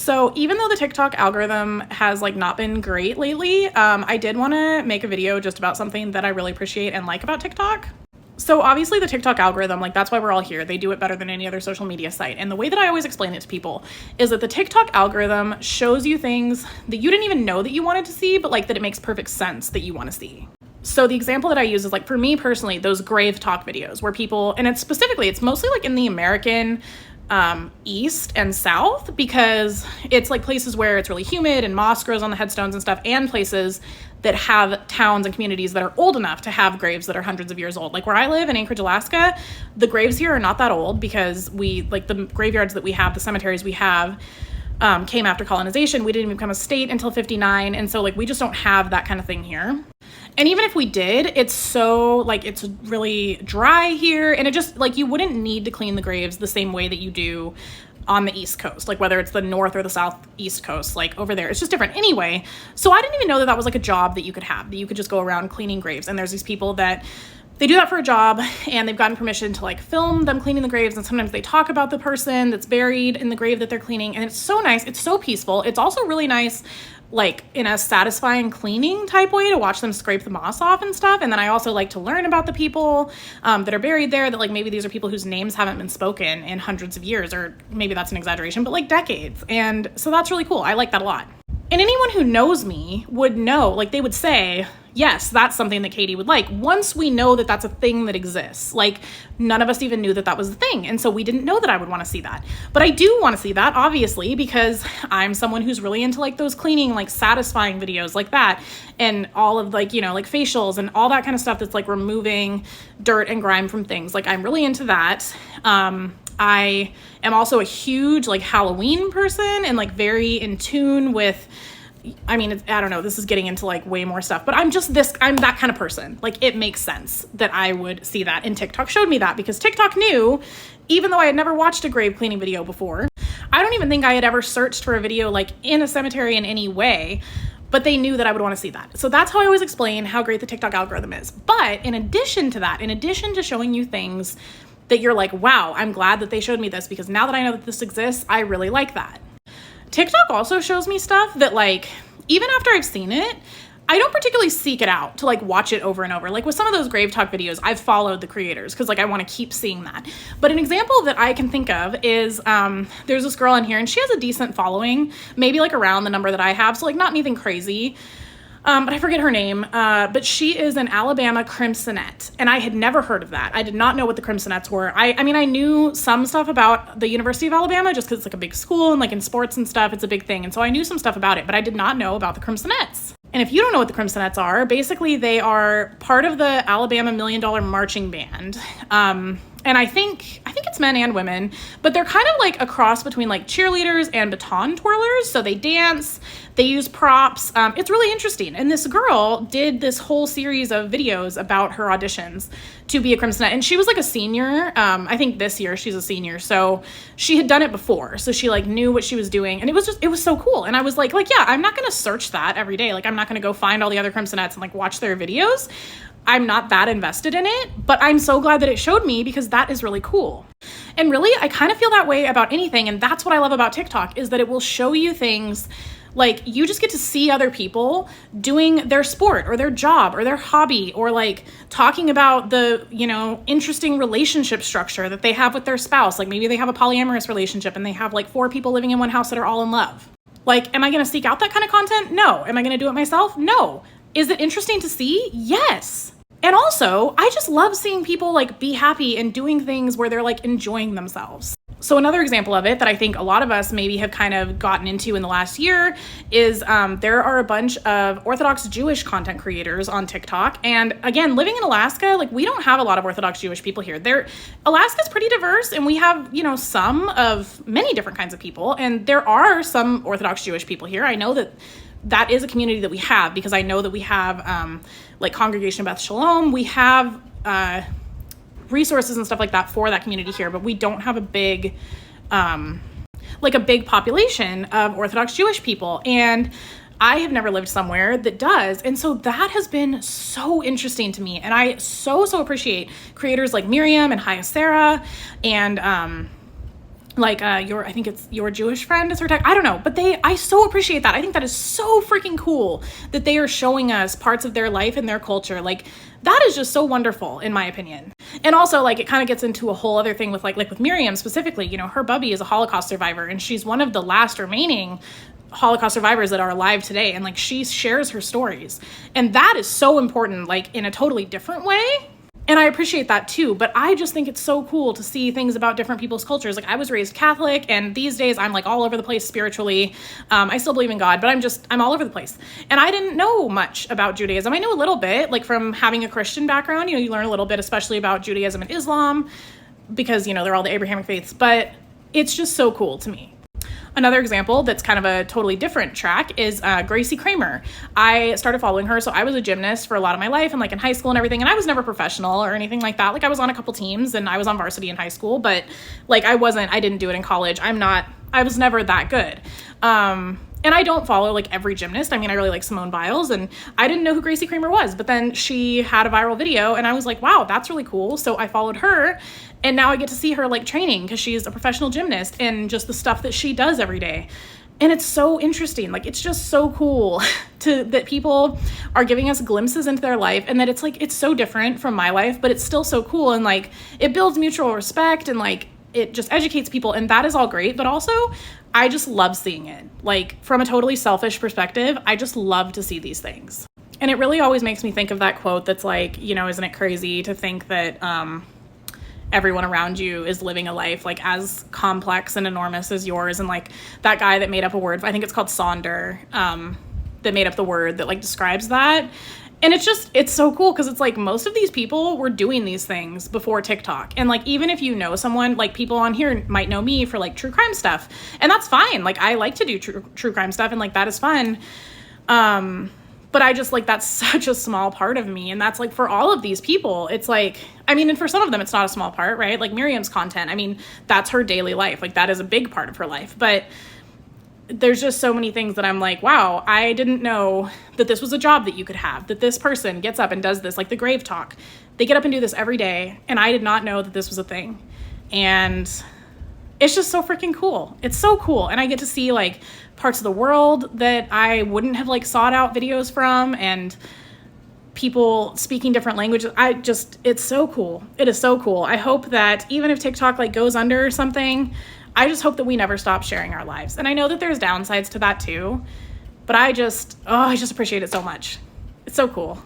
So even though the TikTok algorithm has like not been great lately, I did want to make a video just about something that I really appreciate and like about TikTok. So obviously the TikTok algorithm, like that's why we're all here. They do it better than any other social media site. And the way that I always explain it to people is that the TikTok algorithm shows you things that you didn't even know that you wanted to see, but like that it makes perfect sense that you want to see. So the example that I use is like, for me personally, those grave talk videos where people, and it's mostly like in the American East and South, because it's like places where it's really humid and moss grows on the headstones and stuff, and places that have towns and communities that are old enough to have graves that are hundreds of years old. Like where I live in Anchorage, Alaska, the graves here are not that old because the graveyards that we have, the cemeteries we have, came after colonization. We didn't even become a state until 59. And so like, we just don't have that kind of thing here. And even if we did, it's so like, it's really dry here. And it just like, you wouldn't need to clean the graves the same way that you do on the East Coast, like whether it's the North or the Southeast Coast, like over there, it's just different anyway. So I didn't even know that that was like a job that you could have, that you could just go around cleaning graves. And there's these people that they do that for a job, and they've gotten permission to like film them cleaning the graves. And sometimes they talk about the person that's buried in the grave that they're cleaning. And it's so nice. It's so peaceful. It's also really nice, like in a satisfying cleaning type way, to watch them scrape the moss off and stuff. And then I also like to learn about the people that are buried there, that like maybe these are people whose names haven't been spoken in hundreds of years, or maybe that's an exaggeration, but like decades. And so that's really cool. I like that a lot. And anyone who knows me would know, like they would say, yes, that's something that Katie would like. Once we know that that's a thing that exists, like none of us even knew that that was the thing. And so we didn't know that I would want to see that. But I do want to see that, obviously, because I'm someone who's really into like those cleaning, like satisfying videos like that. And all of like, you know, like facials and all that kind of stuff that's like removing dirt and grime from things. Like I'm really into that. I am also a huge like Halloween person and like very in tune with, I mean, I don't know, this is getting into like way more stuff, but I'm that kind of person. Like it makes sense that I would see that. And TikTok showed me that, because TikTok knew, even though I had never watched a grave cleaning video before, I don't even think I had ever searched for a video like in a cemetery in any way, but they knew that I would want to see that. So that's how I always explain how great the TikTok algorithm is. But in addition to that, in addition to showing you things that you're like, wow, I'm glad that they showed me this, because now that I know that this exists, I really like that. TikTok also shows me stuff that like, even after I've seen it, I don't particularly seek it out to like watch it over and over. Like with some of those grave talk videos, I've followed the creators because like I want to keep seeing that. But an example that I can think of is there's this girl in here, and she has a decent following, maybe like around the number that I have. So like not anything crazy. But I forget her name, but she is an Alabama Crimsonette, and I had never heard of that. I did not know what the Crimsonettes were. I mean, I knew some stuff about the University of Alabama just because it's like a big school, and like in sports and stuff, it's a big thing. And so I knew some stuff about it, but I did not know about the Crimsonettes. And if you don't know what the Crimsonettes are, basically they are part of the Alabama $1 Million Marching Band. And I think it's men and women, but they're kind of like a cross between like cheerleaders and baton twirlers. So they dance, they use props. It's really interesting. And this girl did this whole series of videos about her auditions to be a Crimsonette. And she was like a senior. I think this year she's a senior. So she had done it before. So she like knew what she was doing. And it was so cool. And I was like, yeah, I'm not going to search that every day. Like I'm not going to go find all the other Crimsonettes and like watch their videos. I'm not that invested in it, but I'm so glad that it showed me, because that is really cool. And really, I kind of feel that way about anything. And that's what I love about TikTok, is that it will show you things like you just get to see other people doing their sport or their job or their hobby, or like talking about the, you know, interesting relationship structure that they have with their spouse. Like maybe they have a polyamorous relationship and they have like 4 people living in one house that are all in love. Like, am I going to seek out that kind of content? No. Am I going to do it myself? No. Is it interesting to see? Yes. And also, I just love seeing people like be happy and doing things where they're like enjoying themselves. So another example of it that I think a lot of us maybe have kind of gotten into in the last year is there are a bunch of Orthodox Jewish content creators on TikTok. And again, living in Alaska, like we don't have a lot of Orthodox Jewish people here. Alaska's pretty diverse, and we have, you know, some of many different kinds of people. And there are some Orthodox Jewish people here. I know that is a community that we have, because I know that we have like Congregation of Beth Shalom. We have resources and stuff like that for that community here, but we don't have a big population of Orthodox Jewish people. And I have never lived somewhere that does. And so that has been so interesting to me. And I so appreciate creators like Miriam and Haya Sarah and like I think it's Your Jewish Friend is her tag. I don't know, but I so appreciate that. I think that is so freaking cool that they are showing us parts of their life and their culture. Like, that is just so wonderful, in my opinion. And also, like, it kind of gets into a whole other thing with like with Miriam specifically. You know, her bubby is a Holocaust survivor, and she's one of the last remaining Holocaust survivors that are alive today. And like, she shares her stories, and that is so important, like in a totally different way. And I appreciate that too, but I just think it's so cool to see things about different people's cultures. Like, I was raised Catholic, and these days I'm like all over the place spiritually. I still believe in God, but I'm all over the place. And I didn't know much about Judaism. I knew a little bit, like from having a Christian background, you learn a little bit, especially about Judaism and Islam, because, they're all the Abrahamic faiths, but it's just so cool to me. Another example that's kind of a totally different track is Gracie Kramer. I started following her. So I was a gymnast for a lot of my life, and like in high school and everything. And I was never professional or anything like that. Like, I was on a couple teams, and I was on varsity in high school, but like I didn't do it in college. I was never that good. And I don't follow like every gymnast. I mean, I really like Simone Biles, and I didn't know who Gracie Kramer was, but then she had a viral video, and I was like, wow, that's really cool. So I followed her, and now I get to see her like training, because she's a professional gymnast, and just the stuff that she does every day. And it's so interesting. Like, it's just so cool that people are giving us glimpses into their life, and that it's like, it's so different from my life, but it's still so cool. And like, it builds mutual respect, and like, it just educates people, and that is all great. But also, I just love seeing it. Like, from a totally selfish perspective, I just love to see these things. And it really always makes me think of that quote that's like, isn't it crazy to think that everyone around you is living a life like as complex and enormous as yours? And like, that guy that made up a word, I think it's called Sonder, that made up the word that like describes that. And it's so cool, because it's like, most of these people were doing these things before TikTok. And like, even if you know someone, like people on here might know me for like true crime stuff, and that's fine. Like, I like to do true crime stuff, and like, that is fun. But I just like, that's such a small part of me. And that's like, for all of these people, it's like, I mean, and for some of them, it's not a small part, right? Like Miriam's content, I mean, that's her daily life. Like, that is a big part of her life. But there's just so many things that I'm like, wow, I didn't know that this was a job that you could have, that this person gets up and does this, like the Grave Talk. They get up and do this every day, and I did not know that this was a thing. And it's just so freaking cool. It's so cool. And I get to see like parts of the world that I wouldn't have like sought out videos from, and people speaking different languages. It's so cool. It is so cool. I hope that even if TikTok like goes under or something, I just hope that we never stop sharing our lives. And I know that there's downsides to that too, but I just appreciate it so much. It's so cool.